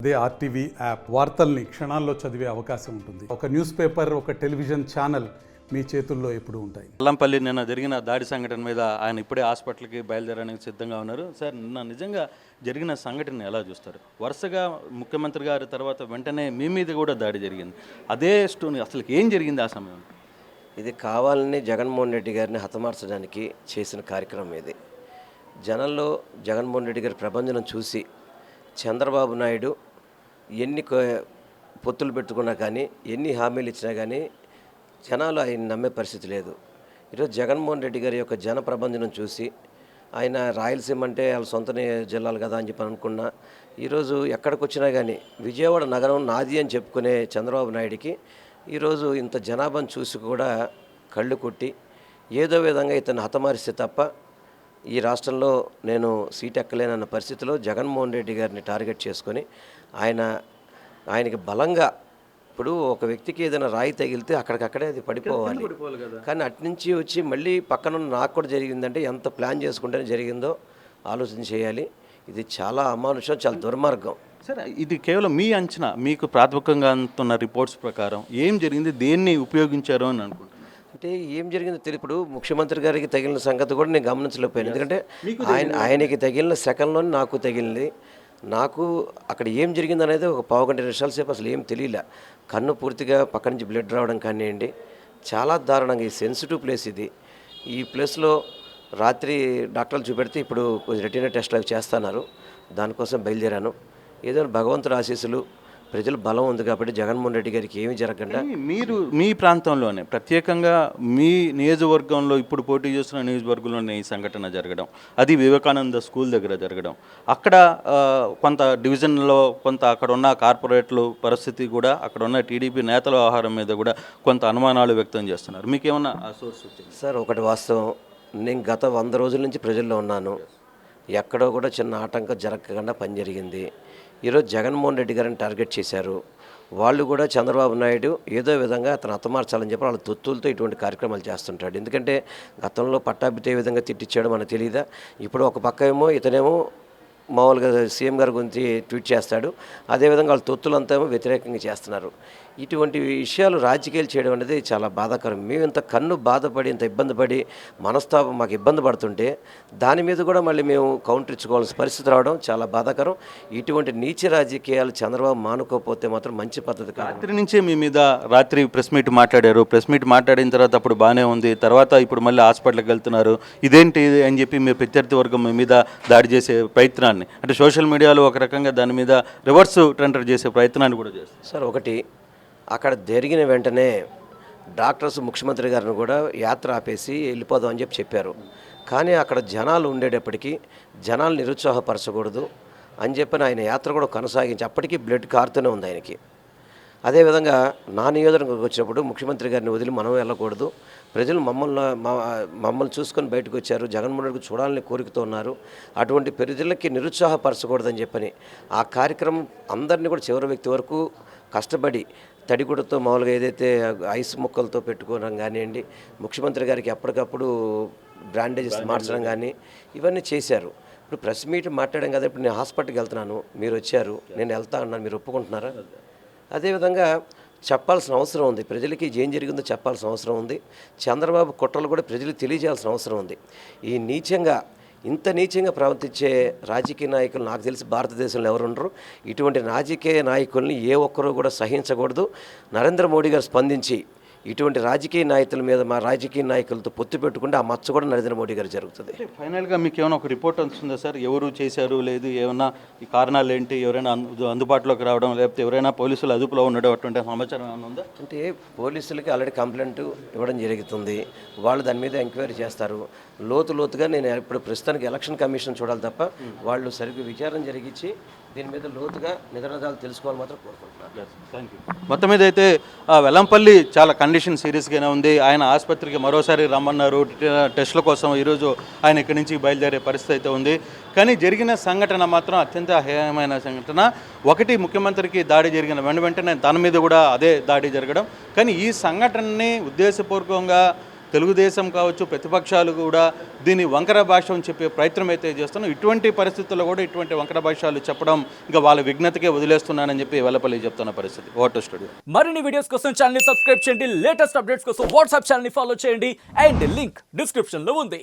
అదే RTV app వార్తల్ని క్షణాల్లో చదివే అవకాశం ఉంటుంది. ఒక న్యూస్ పేపర్, ఒక టెలివిజన్ ఛానల్ మీ చేతుల్లో ఎప్పుడూ ఉంటాయి. వెల్లంపల్లి నిన్న జరిగిన దాడి సంఘటన మీద ఆయన ఇప్పుడే హాస్పిటల్కి బయలుదేరడానికి సిద్ధంగా ఉన్నారు. సార్, నిన్న నిజంగా జరిగిన సంఘటన ఎలా చూస్తారు? వరుసగా ముఖ్యమంత్రి గారి తర్వాత వెంటనే మీ మీద కూడా దాడి జరిగింది. అదే స్టోరీ అసలు ఏం జరిగింది ఆ సమయం? ఇది కావాలని జగన్మోహన్ రెడ్డి గారిని హతమార్చడానికి చేసిన కార్యక్రమం ఇది. జనంలో జగన్మోహన్ రెడ్డి గారి ప్రభంజనం చూసి చంద్రబాబు నాయుడు ఎన్ని పొత్తులు పెట్టుకున్నా కానీ, ఎన్ని హామీలు ఇచ్చినా కానీ జనాలు ఆయన నమ్మే పరిస్థితి లేదు. ఈరోజు జగన్మోహన్ రెడ్డి గారి యొక్క జన ప్రభంజనం చూసి ఆయన రాయలసీమ అంటే వాళ్ళ సొంత జిల్లాలు కదా అని చెప్పి అనుకున్నా, ఈరోజు ఎక్కడికి వచ్చినా కానీ విజయవాడ నగరం నాది అని చెప్పుకునే చంద్రబాబు నాయుడికి ఈరోజు ఇంత జనాభాను చూసి కూడా కళ్ళు కొట్టి ఏదో విధంగా ఇతను హతమారిస్తే తప్ప ఈ రాష్ట్రంలో నేను సీట్ ఎక్కలేనన్న పరిస్థితిలో జగన్మోహన్ రెడ్డి గారిని టార్గెట్ చేసుకొని ఆయనకి బలంగా, ఇప్పుడు ఒక వ్యక్తికి ఏదైనా రాయి తగిలితే అక్కడికక్కడే అది పడిపోవాలి, కానీ అట్నుంచి వచ్చి మళ్ళీ పక్కన నాకు కూడా జరిగిందంటే ఎంత ప్లాన్ చేసుకుంటేనే జరిగిందో ఆలోచన చేయాలి. ఇది చాలా అమానుషం, చాలా దుర్మార్గం. సరే, ఇది కేవలం మీ అంచనా, మీకు ప్రాథమికంగా అందుతున్న రిపోర్ట్స్ ప్రకారం ఏం జరిగింది, దేన్ని ఉపయోగించారు అని అనుకుంటున్నాను. అంటే ఏం జరిగిందో తెలియదు. ఇప్పుడు ముఖ్యమంత్రి గారికి తగిలిన సంగతి కూడా నేను గమనించలేకపోయాను. ఎందుకంటే ఆయనకి తగిలిన సెకండ్లోనే నాకు తగిలింది. నాకు అక్కడ ఏం జరిగింది అనేది ఒక పావుగంట నిమిషాల సేపు అసలు ఏం తెలియలే. కన్ను పూర్తిగా పక్క నుంచి బ్లడ్ రావడం కానివ్వండి, చాలా దారుణంగా. ఈ సెన్సిటివ్ ప్లేస్ ఇది. ఈ ప్లేస్లో రాత్రి డాక్టర్లు చూపెడితే ఇప్పుడు కొంచెం రెటీనా టెస్ట్లు అవి చేస్తున్నారు. దానికోసం బయలుదేరాను. ఏదో భగవంతుడు ఆశీస్సులు, ప్రజల బలం ఉంది కాబట్టి జగన్మోహన్ రెడ్డి గారికి ఏమి జరగకుండా. మీరు మీ ప్రాంతంలోనే ప్రత్యేకంగా మీ నియోజకవర్గంలో ఇప్పుడు పోటీ చేస్తున్న నియోజకవర్గంలోనే ఈ సంఘటన జరగడం, అది వివేకానంద స్కూల్ దగ్గర జరగడం, అక్కడ కొంత డివిజన్లో కొంత అక్కడ ఉన్న కార్పొరేట్లు పరిస్థితి కూడా, అక్కడ ఉన్న టీడీపీ నేతల వ్యవహారం మీద కూడా కొంత అనుమానాలు వ్యక్తం చేస్తున్నారు. మీకు ఏమన్నా ఆ సోర్స్ వచ్చింది? సార్, ఒకటి వాస్తవం, నేను గత 100 రోజుల నుంచి ప్రజల్లో ఉన్నాను. ఎక్కడో కూడా చిన్న ఆటంకం జరగకుండా పని జరిగింది. ఈరోజు జగన్మోహన్ రెడ్డి గారిని టార్గెట్ చేశారు. వాళ్ళు కూడా చంద్రబాబు నాయుడు ఏదో విధంగా అతను హతమార్చాలని చెప్పి వాళ్ళ తొత్తులతో ఇటువంటి కార్యక్రమాలు చేస్తుంటాడు. ఎందుకంటే గతంలో పట్టాభితే విధంగా తిట్టించాడు మనకు తెలియదా? ఇప్పుడు ఒక పక్క ఏమో ఇతనేమో మామూలుగా సీఎం గారి గురించి ట్వీట్ చేస్తాడు, అదేవిధంగా వాళ్ళ తొత్తులంతా ఏమో వ్యతిరేకంగా చేస్తున్నారు. ఇటువంటి విషయాలు రాజకీయాలు చేయడం అనేది చాలా బాధాకరం. మేము ఇంత కన్ను బాధపడి, ఇంత ఇబ్బంది పడి, మనస్తాపం మాకు ఇబ్బంది పడుతుంటే దాని మీద కూడా మళ్ళీ మేము కౌంటర్ ఇచ్చుకోవాల్సిన పరిస్థితి రావడం చాలా బాధాకరం. ఇటువంటి నీచ రాజకీయాలు చంద్రబాబు మానుకోకపోతే మాత్రం మంచి పద్ధతి కాదు. రాత్రి నుంచే మీ మీద రాత్రి ప్రెస్ మీట్ మాట్లాడారు. ప్రెస్ మీట్ మాట్లాడిన తర్వాత అప్పుడు బాగానే ఉంది, తర్వాత ఇప్పుడు మళ్ళీ హాస్పిటల్కి వెళ్తున్నారు. ఇదేంటి అని చెప్పి మీ ప్రత్యర్థి వర్గం మీ మీద దాడి చేసే ప్రయత్నాన్ని, అంటే సోషల్ మీడియాలో ఒక రకంగా దాని మీద రివర్స్ టెండర్ చేసే ప్రయత్నాన్ని కూడా చేస్తారు. సార్, ఒకటి అక్కడ జరిగిన వెంటనే డాక్టర్స్ ముఖ్యమంత్రి గారిని కూడా యాత్ర ఆపేసి వెళ్ళిపోదాం అని చెప్పారు. కానీ అక్కడ జనాలు ఉండేటప్పటికీ జనాలు నిరుత్సాహపరచకూడదు అని చెప్పి ఆయన యాత్ర కూడా కొనసాగించి అప్పటికీ బ్లడ్ కారుతూనే ఉంది ఆయనకి. అదేవిధంగా నా నియోజకవర్గంకి వచ్చినప్పుడు ముఖ్యమంత్రి గారిని వదిలి మనం వెళ్ళకూడదు, ప్రజలు మమ్మల్ని చూసుకొని బయటకు వచ్చారు, జగన్మోహన్ రెడ్డికి చూడాలని కోరికతో ఉన్నారు, అటువంటి ప్రజలకి నిరుత్సాహపరచకూడదని చెప్పని ఆ కార్యక్రమం అందరినీ కూడా చివరి వ్యక్తి వరకు కష్టపడి తడిగుడ్డతో మామూలుగా ఏదైతే ఐస్ ముక్కలతో పెట్టుకోవడం కానివ్వండి, ముఖ్యమంత్రి గారికి ఎప్పటికప్పుడు బ్రాండేజెస్ మార్చడం కానీ ఇవన్నీ చేశారు. ఇప్పుడు ప్రెస్ మీట్ మాట్లాడాం కదా, ఇప్పుడు నేను హాస్పిటల్కి వెళ్తున్నాను, మీరు వచ్చారు, నేను వెళ్తా అన్నాను, మీరు ఒప్పుకుంటున్నారా? అదేవిధంగా చెప్పాల్సిన అవసరం ఉంది, ప్రజలకి ఏం జరిగిందో చెప్పాల్సిన అవసరం ఉంది. చంద్రబాబు కుట్రలు కూడా ప్రజలకు తెలియజేయాల్సిన అవసరం ఉంది. ఈ ఇంత నీచంగా ప్రవర్తించే రాజకీయ నాయకులు నాకు తెలిసి భారతదేశంలో ఎవరు ఉండరు. ఇటువంటి రాజకీయ నాయకుల్ని ఏ ఒక్కరూ కూడా సహించకూడదు. నరేంద్ర మోడీ గారు స్పందించి ఇటువంటి రాజకీయ నాయకుల మీద, మా రాజకీయ నాయకులతో పొత్తు పెట్టుకుంటే ఆ మచ్చ కూడా నరేంద్ర మోడీ గారు జరుగుతుంది. ఫైనల్గా మీకు ఏమైనా ఒక రిపోర్ట్ వస్తుందా సార్? ఎవరు చేశారు, లేదు ఏమన్నా ఈ కారణాలు ఏంటి, ఎవరైనా అందుబాటులోకి రావడం, లేకపోతే ఎవరైనా పోలీసులు అదుపులో ఉండడం అటువంటి సమాచారం ఏమైనా ఉందా? అంటే పోలీసులకి ఆల్రెడీ కంప్లైంట్ ఇవ్వడం జరుగుతుంది. వాళ్ళు దాని మీద ఎంక్వైరీ చేస్తారు. లోతుగా నేను ఇప్పుడు ప్రస్తుతానికి ఎలక్షన్ కమిషన్ చూడాలి తప్ప వాళ్ళు సరిగ్గా విచారణ జరిగించి దీని మీద లోతుగా నిజాలు తెలుసుకోవాలి మాత్రం కోరుకుంటున్నాను. Thank you. మొత్తం మీద అయితే వెల్లంపల్లి చాలా కండిషన్ సీరియస్గానే ఉంది. ఆయన ఆసుపత్రికి మరోసారి రమ్మన్నారు టెస్టుల కోసం. ఈరోజు ఆయన ఇక్కడి నుంచి బయలుదేరే పరిస్థితి అయితే ఉంది. కానీ జరిగిన సంఘటన మాత్రం అత్యంత హేయమైన సంఘటన. ఒకటి, ముఖ్యమంత్రికి దాడి జరిగిన వెంటనే తన మీద కూడా అదే దాడి జరగడం. కానీ ఈ సంఘటనని ఉద్దేశపూర్వకంగా తెలుగుదేశం కావచ్చు ప్రతిపక్షాలు కూడా దీన్ని వంకర భాష అని చెప్పే ప్రయత్నం అయితే చేస్తున్నాం. ఇటువంటి పరిస్థితుల్లో కూడా ఇటువంటి వంకర భాషలు చెప్పడం ఇంకా వాళ్ళ విఘ్నతకే వదిలేస్తున్నానని చెప్పి వెల్లపల్లి చెప్తున్న పరిస్థితి. Water studio. మరిన్ని వీడియోస్ కోసం ఛానల్ ని సబ్స్క్రైబ్ చేయండి, లేటెస్ట్ అప్డేట్స్ కోసం వాట్సాప్ ఛానల్ ని ఫాలో చేయండి అండ్ లింక్ డిస్క్రిప్షన్ లో ఉంది.